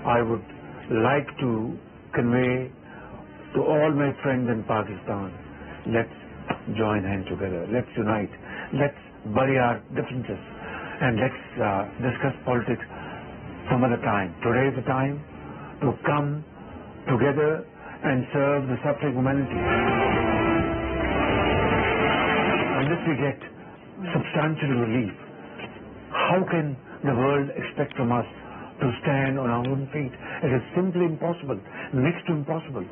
I would like to convey to all my friends in Pakistan, let's join hands together, let's unite, let's bury our differences, and let's discuss politics some other time. Today is the time to come together and serve the suffering humanity. Unless we get substantial relief, how can the world expect from us to stand on our own feet? It is simply impossible, next to impossible.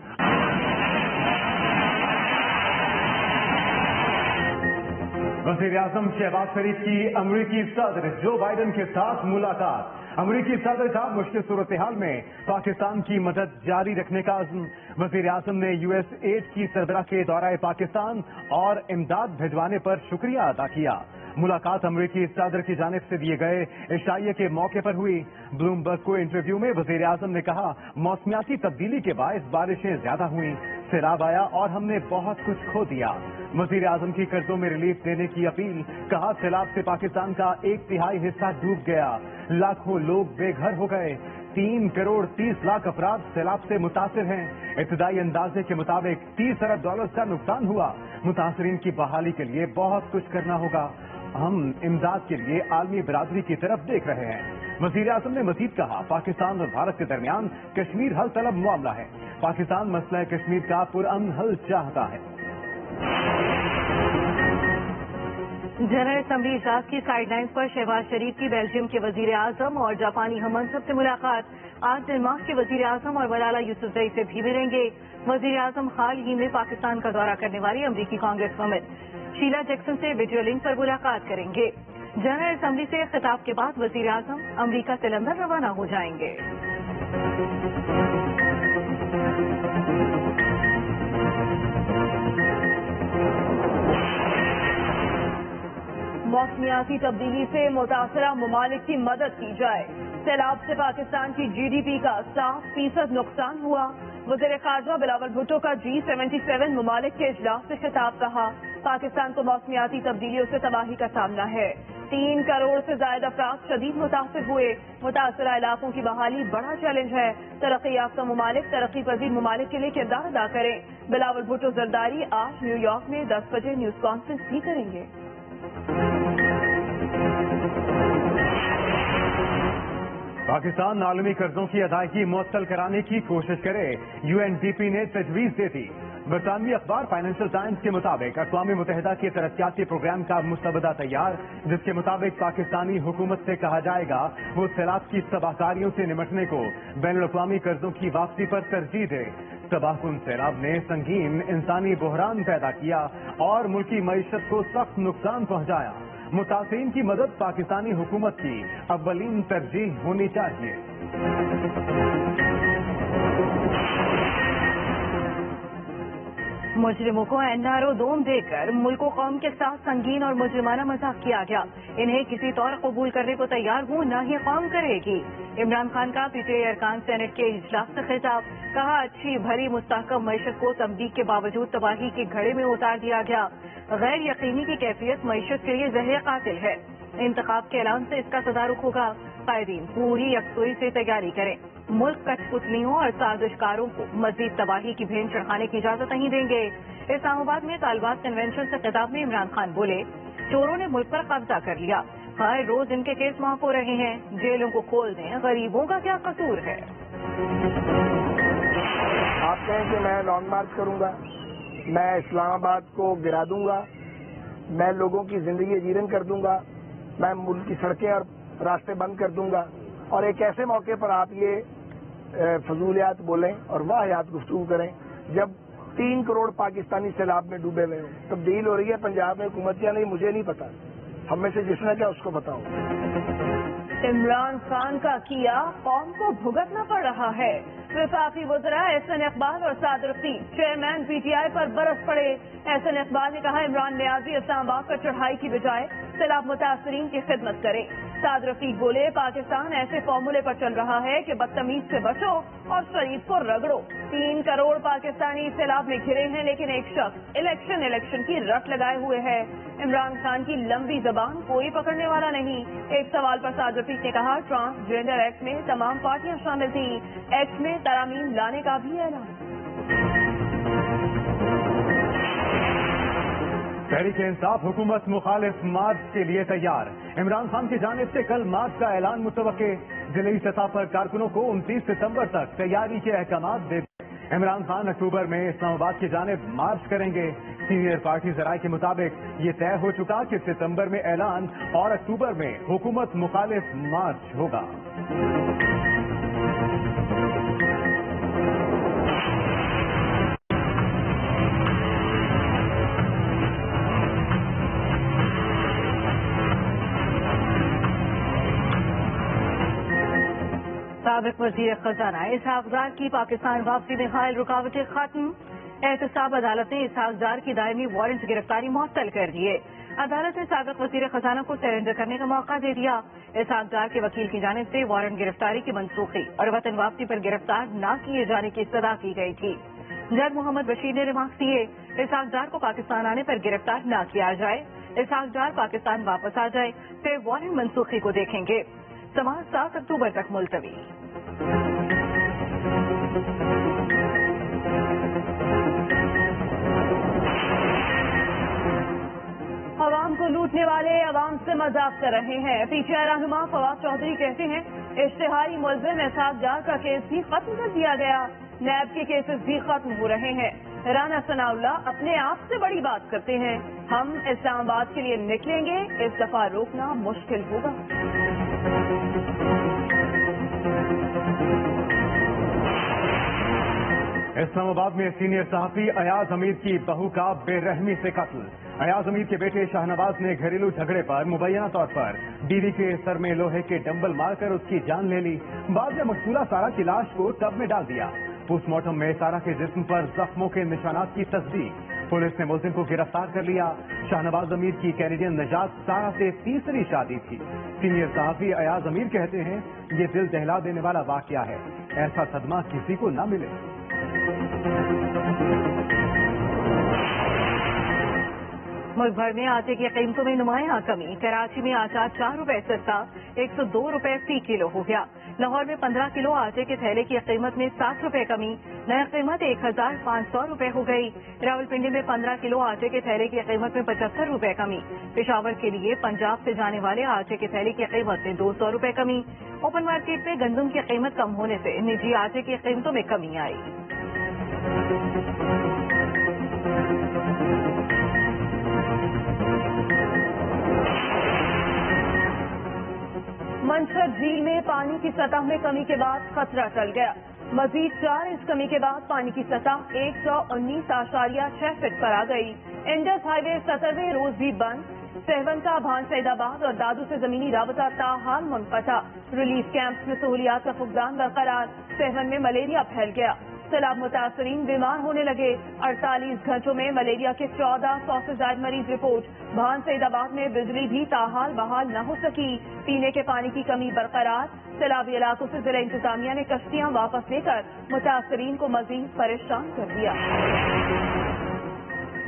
वज़ीर-ए-आज़म शहबाज शरीफ की अमरीकी सदर जो Biden के साथ मुलाकात। अमरीकी सदर का मुश्किल सूरत हाल में पाकिस्तान की मदद जारी रखने का अज़्म। वज़ीर-ए-आज़म ने USAID की सरबराह के दौराए पाकिस्तान और इमदाद भिजवाने पर शुक्रिया अदा किया। मुलाकात अमरीकी सदर की जानिब से दिए गए इशाइये के मौके पर हुई। ब्लूमबर्ग को इंटरव्यू में वज़ीर-ए-आज़म ने कहा, मौसमियाती तब्दीली के बायस बारिशें ज्यादा हुई, सैलाब आया और हमने बहुत कुछ खो दिया। वज़ीर-ए-आज़म की कर्जों में रिलीफ देने की अपील। कहा, सैलाब से पाकिस्तान का 1/3 हिस्सा डूब गया, लाखों लोग बेघर हो गए, 3 करोड़ 30 लाख अफराद सैलाब से मुतासिर हैं। इब्तदाई अंदाजे के मुताबिक $30 अरब का नुकसान हुआ। मुतासरीन की बहाली के लिए बहुत कुछ करना होगा। हम इमदाद के लिए आलमी बरादरी की तरफ देख रहे हैं। वज़ीर-ए-आज़म ने मजीद कहा, पाकिस्तान और भारत के दरमियान कश्मीर हल तलब मामला है। पाकिस्तान मसला कश्मीर का पुरअमन हल चाहता है। जनरल असम्बली इजलास की साइडलाइंस पर शहबाज शरीफ की बेल्जियम के वज़ीर-ए-आज़म और जापानी हममंसब से मुलाकात। आज डेनमार्क के वज़ीर-ए-आज़म और मलाला यूसुफ़ज़ई से भी मिलेंगे। वज़ीर-ए-आज़म हाल ही में पाकिस्तान का दौरा करने वाली अमरीकी कांग्रेस वुमेन शीला जैक्सन से वीडियो लिंक पर मुलाकात करेंगे। जनरल असम्बली से खिताब के बाद वज़ीर-ए-आज़म अमरीका से लंदन रवाना हो जाएंगे। मौसमियाती तब्दीली से मुतासरा ममालिक की मदद की जाए। सैलाब से पाकिस्तान की GDP का 7% नुकसान हुआ। वज़ीर ख़ारजा बिलावल भुट्टो का G77 ममालिक के इजलास से खिताब। कहा, पाकिस्तान को मौसमियाती तब्दीलियों से तबाही का सामना है। 3 करोड़ से ज्यादा अफराद शदीद मुतासिर हुए। मुतासरा इलाकों की बहाली बड़ा चैलेंज है। तरक्की याफ्ता ममालिक तरक्की पजीर ममालिक के लिए किरदार अदा करें। बिलावल भुट्टो जरदारी आज न्यूयॉर्क में 10 बजे न्यूज कॉन्फ्रेंस भी करेंगे। पाकिस्तान आलमी कर्जों की अदायगी मुअत्तल कराने की कोशिश करे, UNDP ने तजवीज दे दी। बरतानवी अखबार फाइनेंशियल टाइम्स के मुताबिक अक़वाम मुत्तहिदा के तरक्याती प्रोग्राम का मुस्तवदा तैयार, जिसके मुताबिक पाकिस्तानी हुकूमत से कहा जाएगा वो सैलाब की तबाहकारियों से निपटने को बैनुल-अक़वामी कर्जों की वापसी पर तरजीह दे। तबाहकुन सैलाब ने संगीन इंसानी बहरान पैदा किया और मुल्की मईशत को सख्त नुकसान पहुंचाया। मुतासिरीन की मदद पाकिस्तानी हुकूमत की अव्वलीन तरजीह होनी चाहिए। मुजरिमों को NRO दोम देकर मुल्को कौम के साथ संगीन और मुजरिमाना मजाक किया गया। इन्हें किसी तौर कबूल करने को तैयार हूँ, न ही कौम करेगी। इमरान खान का PTI अरकान सेनेट के इजलास से खिताब। कहा, अच्छी भरी मुस्तहकम मईशत को तमदीद के बावजूद तबाही के घड़े में उतार दिया गया। गैर यकीनी की कैफियत मईशत के लिए जहर कातिल है। इंतखाब के ऐलान से इसका तदारुक होगा। कायदीन पूरी यकसुई से तैयारी करें। मुल्क कठपुतलियों और साजिशकारों को मजीद तबाही की भेंट चढ़ाने की इजाजत नहीं देंगे। इस्लामाबाद में तालिबात कन्वेंशन से खिताब में इमरान खान बोले, चोरों ने मुल्क पर कब्जा कर लिया, हर रोज इनके केस माफ हो रहे हैं, जेलों को खोल दें, गरीबों का क्या कसूर है। आप कहें कि मैं लॉन्ग मार्च करूंगा, मैं इस्लामाबाद को गिरा दूंगा, मैं लोगों की जिंदगी जीरन कर दूंगा, मैं मुल्क की सड़कें और रास्ते बंद कर दूंगा, और एक ऐसे मौके पर आप ये फजूलियात बोलें और वाहियात गुफ्तगू करें जब 3 करोड़ पाकिस्तानी सैलाब में डूबे हुए हैं। तब्दील हो रही है पंजाब में हुकूमत या नहीं मुझे नहीं पता, हम में से जिसने क्या उसको बताओ। इमरान खान का किया कौम को भुगतना पड़ रहा है। वफाकी वज़रा एहसन इकबाल और सादिर रफीक चेयरमैन PTI पर बरस पड़े। एहसन इकबाल ने कहा, इमरान नियाजी इस्लामाबाद पर चढ़ाई की बजाय सैलाब मुतासरीन की खिदमत करें। साद रफीक बोले, पाकिस्तान ऐसे फॉर्मूले पर चल रहा है कि बदतमीज से बचो और शरीफ को रगड़ो। 3 करोड़ पाकिस्तानी सैलाब में घिरे हैं, लेकिन एक शख्स इलेक्शन की रट लगाए हुए है। इमरान खान की लंबी जबान कोई पकड़ने वाला नहीं। एक सवाल पर साद रफीक ने कहा, ट्रांसजेंडर एक्ट में तमाम पार्टियां शामिल थी, एक्ट में तरामीम लाने का भी ऐलान। तहरीक इंसाफ हुकूमत मुखालिफ मार्च के लिए तैयार। इमरान खान की जानिब से कल मार्च का ऐलान मुतवक्के। जिली सतह पर कारकुनों को 29 सितंबर तक तैयारी के अहकामात दे। इमरान खान अक्टूबर में इस्लामाबाद की जानिब मार्च करेंगे। सीनियर पार्टी जराये के मुताबिक ये तय हो चुका कि सितंबर में ऐलान और अक्टूबर में हुकूमत मुखालिफ मार्च होगा। साबिक वजीर खजाना इसहाक डार की पाकिस्तान वापसी में हायल रुकावटें खत्म। एहतसाब अदालत ने इसहाक डार की दायमी वारंट गिरफ्तारी मुअत्तल कर दिए। अदालत ने साबिक वजीर खजाना को सरेंडर करने का मौका दे दिया। इसहाक डार के वकील की जानिब से वारंट गिरफ्तारी की मनसूखी और वतन वापसी पर गिरफ्तार न किए जाने की इस्तदा की गई थी। जज मोहम्मद बशीर ने रिमार्क दिए, इसहाक डार को पाकिस्तान आने पर गिरफ्तार न किया जाए। इसहाक डार पाकिस्तान वापस आ जाए, फिर वारंट मनसूखी को देखेंगे। समाज 7 अक्टूबर तक मुलतवी। अवाम को लूटने वाले अवाम से मजाक कर रहे हैं। पीटीआई रहनुमा फवाद चौधरी कहते हैं, इश्तिहारी मुलजिम इसहाक डार का केस भी खत्म कर दिया गया, नैब के केसेस भी खत्म हो रहे हैं। राना सनाउल्लाह अपने आप से बड़ी बात करते हैं। हम इस्लामाबाद के लिए निकलेंगे, इस दफा रोकना मुश्किल होगा। इस्लामाबाद में सीनियर सहाफी अयाज अमीर की बहू का बेरहमी से कत्ल। अयाज अमीर के बेटे शाहनवाज ने घरेलू झगड़े पर मुबैना तौर पर बीवी के सर में लोहे के डंबल मारकर उसकी जान ले ली। बाद में मकतूला सारा की लाश को टब में डाल दिया। पोस्टमार्टम में सारा के जिस्म पर जख्मों के निशानात की तस्दीक। पुलिस ने मुलजिम को गिरफ्तार कर लिया। शाहनवाज अमीर की कैनेडियन नजात सारा से तीसरी शादी थी। सीनियर सहाफी अयाज अमीर कहते हैं, ये दिल दहला देने वाला वाकया है, ऐसा सदमा किसी को न मिले। मुल्क भर में आटे की कीमतों में नुमायां कमी। कराची में आटा 4 रुपए सस्ता 102 रुपए फी किलो हो गया। लाहौर में 15 किलो आटे के थैले की कीमत में 7 रुपए कमी, नई कीमत 1500 रुपए हो गई। रावलपिंडी में 15 किलो आटे के थैले की कीमत में 75 रुपए कमी। पेशावर के लिए पंजाब से जाने वाले आटे के थैले की कीमत में 200 रुपए कमी। ओपन मार्केट में गंदम की कीमत कम होने से निजी आटे की कीमतों में कमी आई। मंछर झील में पानी की सतह में कमी के बाद खतरा टल गया। मजीद 4 इंच कमी के बाद पानी की सतह 119.6 फीट पर आ गई। इंडस हाईवे 17वें रोज भी बंद। सहवंता, भान सैदाबाद और दादू से जमीनी राबता ताहाल मुनक़ता। रिलीफ कैंप में सहूलियात का फुकदान बरकरार। सहवन में मलेरिया फैल गया। सैलाब मुतासरीन बीमार होने लगे। 48 घंटों में मलेरिया के 1400 से ज्यादा मरीज रिपोर्ट। भान सैदाबाद में बिजली भी ताहाल बहाल न हो सकी। पीने के पानी की कमी बरकरार। सैलाबी इलाकों से जिला इंतजामिया ने कश्तियां वापस लेकर मुतासरीन को मजीद परेशान कर दिया।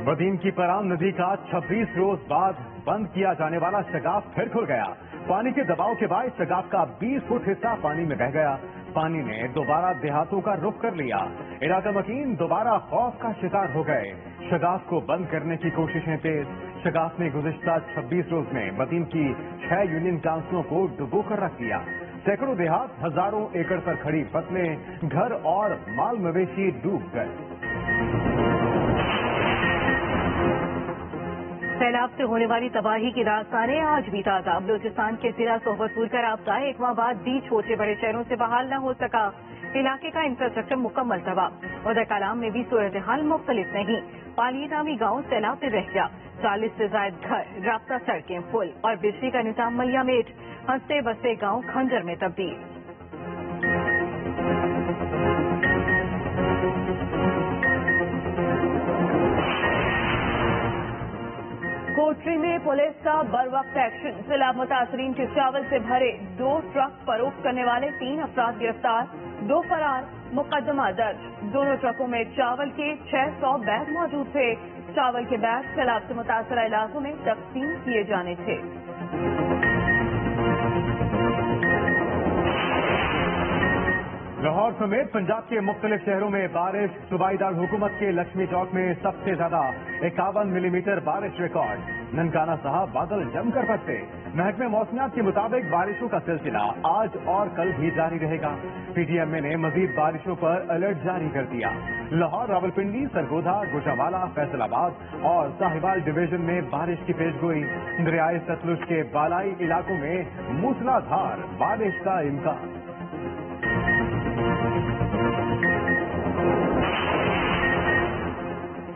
बदीन की पराम नदी का 26 रोज बाद बंद किया जाने वाला शगाफ फिर खुल गया। पानी के दबाव के बाद शगाफ का 20 फुट हिस्सा पानी में बह गया। पानी ने दोबारा देहातों का रुख कर लिया। इलाका मकीन दोबारा खौफ का शिकार हो गए। शगाफ को बंद करने की कोशिशें तेज। शगाफ ने गुज़िश्ता 26 रोज में बदीन की 6 यूनियन काउंसिलों को डुबो कर रख दिया। सैकड़ों देहात, हजारों एकड़ पर खड़ी फसलें, घर और माल मवेशी डूब गए। सैलाब से होने वाली तबाही की दास्तानें आज भी ताजा। बलूचिस्तान के जिला सोहबतपुर का राब्ता एक माह बाद भी छोटे बड़े शहरों से बहाल न हो सका। इलाके का इंफ्रास्ट्रक्चर मुकम्मल तबाह। उधर कलाम में भी सूरत हाल मुख्तलिफ नहीं। पाली नामी गाँव सैलाब में रह गया। 40 से ज्यादा घर, राब्ता सड़कें, पुल और बिजली का निजाम मलियामेट। हंसते बसते गाँव खंजर में तब्दील। फैक्ट्री में पुलिस का बरवक्त एक्शन। सैलाब मुतासरीन के चावल से भरे 2 ट्रक फरोख्त करने वाले 3 अफराद गिरफ्तार, 2 फरार, मुकदमा दर्ज। दोनों ट्रकों में चावल के 600 बैग मौजूद थे। चावल के बैग सैलाब से मुतासरा इलाकों में तकसीम किए जाने थे। लाहौर समेत पंजाब के मुख्तलिफ शहरों में बारिश। सूबाई दार हुकूमत के लक्ष्मी चौक में सबसे ज्यादा 51 मिलीमीटर बारिश रिकॉर्ड। ननकाना साहब बादल जमकर फंसे। महकमे मौसमियात के मुताबिक बारिशों का सिलसिला आज और कल भी जारी रहेगा। पीटीएमए ने मजीद बारिशों पर अलर्ट जारी कर दिया। लाहौर, रावलपिंडी, सरगोधा, गुजरावाला, फैसलाबाद और साहिवाल डिवीजन में बारिश की पेशगोई। दरियाए सतलुज के बालाई इलाकों में मूसलाधार बारिश का इम्कान।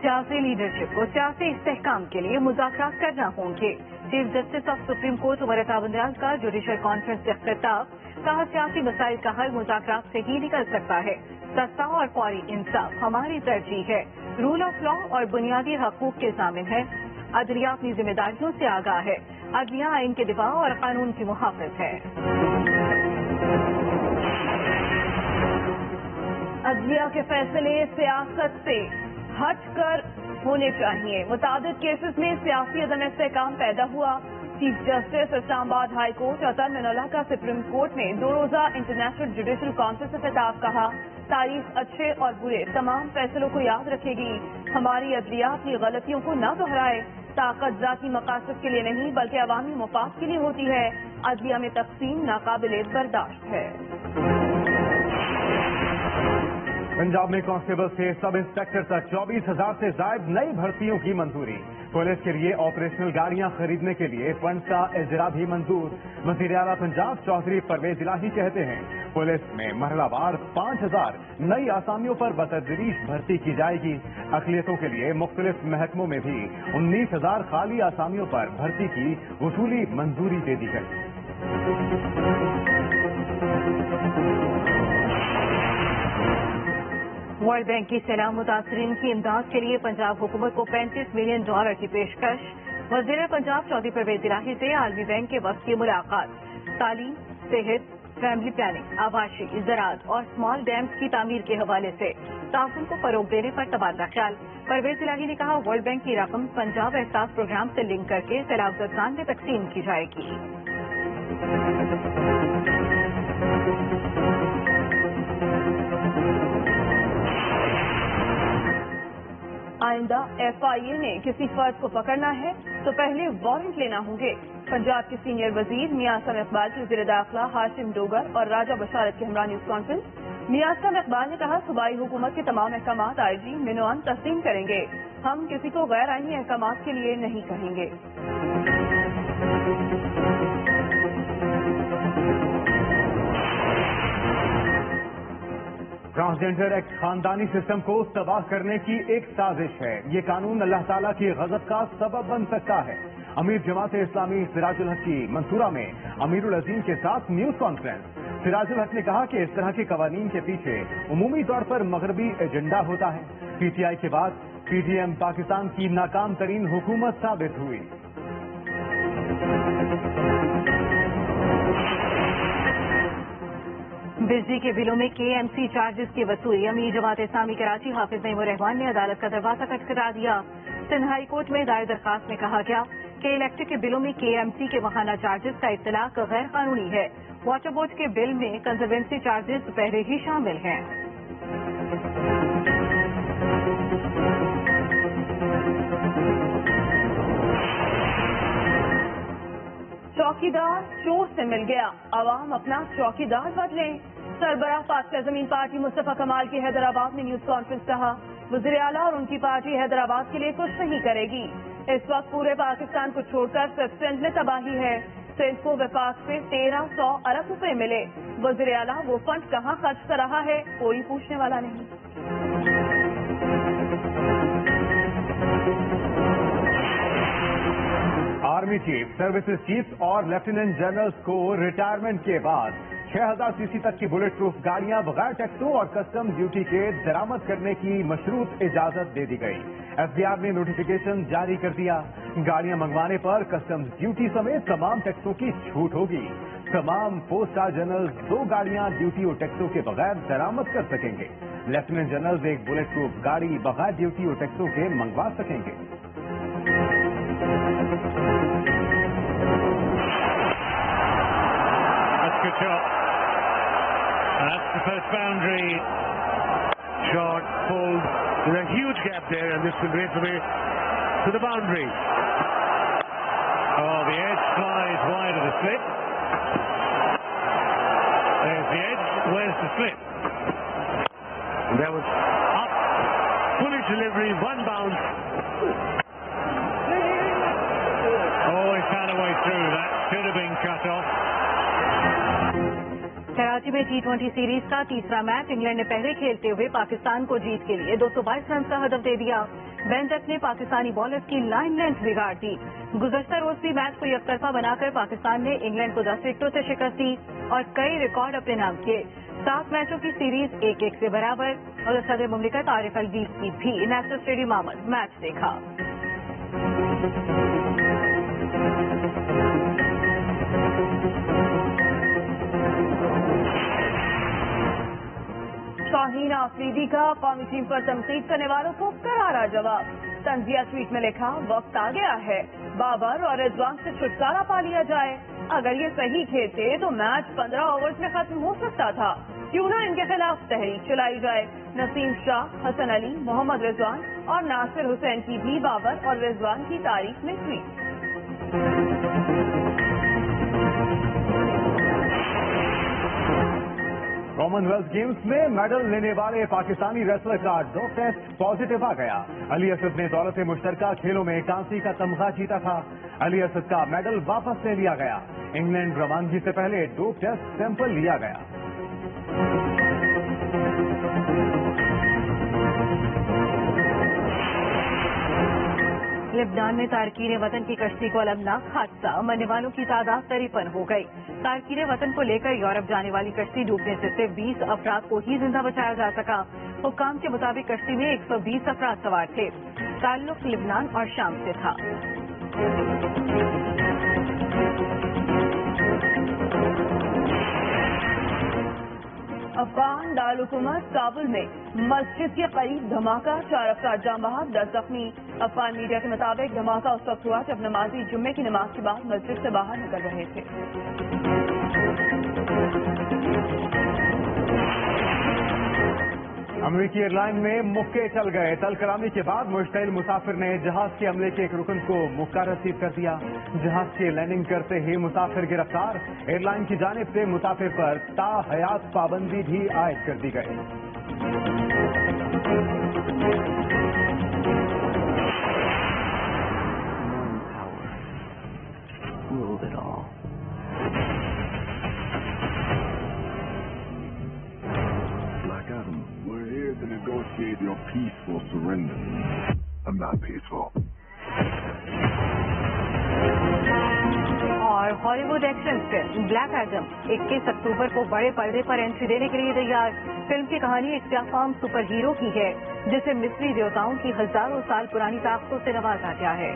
सियासी लीडरशिप को सियासी इस्तेहकाम के लिए मुज़ाकरात करना होंगे। Chief justice of supreme court Umar Ata Bandial का जुडिशल कॉन्फ्रेंस से खिताब। कहा, सियासी मसाइल का हल मुज़ाकरात से ही निकल सकता है। सस्ता और फौरी इंसाफ हमारी तरजीह है। रूल ऑफ लॉ और बुनियादी हकूक के ज़ामिन है। अदलिया अपनी जिम्मेदारियों से आगाह है। अदलिया आइन के दिफा और कानून की मुहाफ़िज़ है। अदलिया के फैसले सियासत से हटकर होने चाहिए। मुताबिक केसेस में सियासी अदम इस्तेहकाम पैदा हुआ। Chief justice Islamabad high court Athar Minallah का सुप्रीम कोर्ट में 2 रोजा इंटरनेशनल जुडिशल कॉन्फ्रेंस से खिताब। कहा, तारीख अच्छे और बुरे तमाम फैसलों को याद रखेगी। हमारी अदलिया अपनी गलतियों को न दोहराए। ताकत जाती मकासद के लिए नहीं बल्कि अवामी मफाद के लिए होती है। अदलिया में तकसीम नाकाबिले बर्दाश्त है। पंजाब में कांस्टेबल से सब इंस्पेक्टर तक 24,000 से ज्यादा नई भर्तियों की मंजूरी। पुलिस के लिए ऑपरेशनल गाड़ियां खरीदने के लिए फंड का इजरा भी मंजूर। वज़ीर आला पंजाब चौधरी परवेज इलाही कहते हैं, पुलिस में मरहलावार 5,000 नई आसामियों पर बतदरीज भर्ती की जाएगी। अक़लियतों के लिए मुख्तलिफ महकमों में भी 19,000 खाली आसामियों पर भर्ती की वसूली मंजूरी दे दी गई। वर्ल्ड बैंक की सैलाब मुतासरीन की इमदाद के लिए पंजाब हुकूमत को $35 मिलियन की पेशकश। वज़ीर पंजाब चौधरी परवेज इलाही से आलमी बैंक के वक्त की मुलाकात। तालीम, सेहत, फैमिली प्लानिंग, आवाशी, ज़राअत और स्मॉल डैम्स की तामीर के हवाले से ताउन को फरोग देने पर तबादला ख्याल। परवेज इलाही ने कहा, वर्ल्ड बैंक की रकम पंजाब एहसास प्रोग्राम से लिंक करके सैलाबजदान में तकसीम की जाएगी। आइंदा FIA ने किसी फर्द को पकड़ना है तो पहले वारंट लेना होंगे। पंजाब के सीनियर वजीर मियां असम इकबाल की वज़ीर दाखिला हाशिम डोगर और राजा बशारत की हमरा न्यूज कॉन्फ्रेंस। मियां असम इकबाल ने कहा, सूबाई हुकूमत के तमाम अहकामात IG मिनवान तस्लीम करेंगे। हम किसी को गैर आईनी अहकामात के लिए नहीं कहेंगे। ट्रांसजेंडर एक्ट खानदानी सिस्टम को तबाह करने की एक साजिश है। ये कानून अल्लाह ताला की गज़ब का सबब बन सकता है। अमीर जमात इस्लामी सिराजुल हक की मंसूरा में अमीरुल अजीम के साथ न्यूज कॉन्फ्रेंस। सिराजुल हक ने कहा कि इस तरह के कवानीन के पीछे उमूमी तौर पर मगरबी एजेंडा होता है। PTI के बाद PTM पाकिस्तान की नाकाम तरीन हुकूमत साबित हुई। बिजली के बिलों में KMC चार्जेस की वसूली। अमीर जमात इस्लामी कराची हाफिज नईमुर रहमान ने अदालत का दरवाजा खटखटा दिया। सिंध हाई कोर्ट में दायर दरखास्त में कहा गया कि इलेक्ट्रिक के बिलों में KMC के माहाना चार्जेस का इत्तलाक गैर कानूनी है। वाटर बोर्ड के बिल में कंजर्वेंसी चार्जेस पहले ही शामिल हैं। चौकीदार चोर से मिल गया, आवाम अपना चौकीदार बदलें। सरबराह पाक जमीन पार्टी मुस्तफा कमाल की हैदराबाद में न्यूज कॉन्फ्रेंस। कहा, वज़ीर आला और उनकी पार्टी हैदराबाद के लिए कुछ नहीं करेगी। इस वक्त पूरे पाकिस्तान को छोड़कर सिर्फ सिंध में तबाही है। सिंध को विफाक से 1300 अरब रुपए मिले। वज़ीर आला वो फंड कहाँ खर्च कर रहा है, कोई पूछने वाला नहीं। आर्मी चीफ, सर्विसेज चीफ और लेफ्टिनेंट जनरल्स को रिटायरमेंट के बाद 6000 सीसी तक की बुलेट प्रूफ गाड़ियां बगैर टैक्सों और कस्टम ड्यूटी के दरामद करने की मशरूत इजाजत दे दी गई। FBR ने नोटिफिकेशन जारी कर दिया। गाड़ियां मंगवाने पर कस्टम्स ड्यूटी समेत तमाम टैक्सों की छूट होगी। तमाम 4 स्टार जनरल्स 2 गाड़ियां ड्यूटी और टैक्सों के बगैर दरामद कर सकेंगे। लेफ्टिनेंट जनरल्स एक बुलेट प्रूफ गाड़ी बगैर ड्यूटी और टैक्सों के मंगवा सकेंगे। Good shot. That's the first boundary. Shot pulled. There's a huge gap there, and this will race away to the boundary. Oh, the edge flies wide of the slip. There's the edge. Where's the slip? And there was up. Bullish delivery, one bounce. Oh, he found a way through. That should have been cut off. Karachi में T20 series का तीसरा match England ने पहले खेलते हुए पाकिस्तान को जीत के लिए 222 रन का हदफ दे दिया। बेन डक ने पाकिस्तानी बॉलर्स की लाइन लेंथ बिगाड़ दी। गुज़श्ता रोज भी मैच को एकतरफा बनाकर पाकिस्तान ने इंग्लैंड को 10 विकेटों से शिकस्त दी और कई रिकॉर्ड अपने नाम किए। 7 मैचों की सीरीज 1-1 से बराबर और सदर मुमलिकत आरिफ अलवी की भी नेशनल स्टेडियम आमद मैच देखा। शाहीन आफरीदी का कौमी टीम पर तनकीद करने वालों को करारा जवाब। तंजिया ट्वीट में लिखा, वक्त आ गया है बाबर और रिजवान से छुटकारा पा लिया जाए। अगर ये सही खेलते तो मैच 15 ओवर्स में खत्म हो सकता था। क्यों ना इनके खिलाफ तहरीक चलाई जाए। नसीम शाह, हसन अली, मोहम्मद रिजवान और नासिर हुसैन की भी बाबर और रिजवान की तारीफ में ट्वीट। कॉमनवेल्थ गेम्स में मेडल लेने वाले पाकिस्तानी रेसलर का 2 टेस्ट पॉजिटिव आ गया। अली असद ने दौलत मुश्तरका खेलों में कांसी का तमगा जीता था। अली असद का मेडल वापस ले लिया गया। इंग्लैंड रवानगी से पहले 2 टेस्ट सैंपल लिया गया। लेबनान में तारकीन वतन की कश्ती को अलमनाक हादसा, मरने वालों की तादाद 53 हो गई। तारकीन वतन को लेकर यूरोप जाने वाली कश्ती डूबने से सिर्फ 20 अफराद को ही जिंदा बचाया जा सका। हुक्काम के मुताबिक कश्ती में 120 अफराद सवार थे। ताल्लुक लेबनान और शाम से था। अफगान दारुलहुकूमत काबुल में मस्जिद के करीब धमाका, 4 अफराद जान बहक, 10 जख्मी। अफगान मीडिया के मुताबिक धमाका उस वक्त हुआ जब नमाजी जुम्मे की नमाज के बाद मस्जिद से बाहर निकल रहे थे। अमेरिकी एयरलाइन में मुक्के चल गए। तल कलामी के बाद मुश्तइल मुसाफिर ने जहाज के अमले के एक रुकन को मुक्का रसीद कर दिया। जहाज के लैंडिंग करते ही मुसाफिर गिरफ्तार। एयरलाइन की जानिब से मुसाफिर पर ताहयात पाबंदी भी आयद कर दी गई। To negotiate your peaceful surrender. I'm not peaceful. और Hollywood action film black Adam 21 अक्टूबर को बड़े पर्दे पर एंट्री देने के लिए तैयार। फिल्म की कहानी एक प्लेटफॉर्म सुपर हीरो की है जिसे मिस्री देवताओं की हजारों साल पुरानी ताकतों से नवाजा गया है।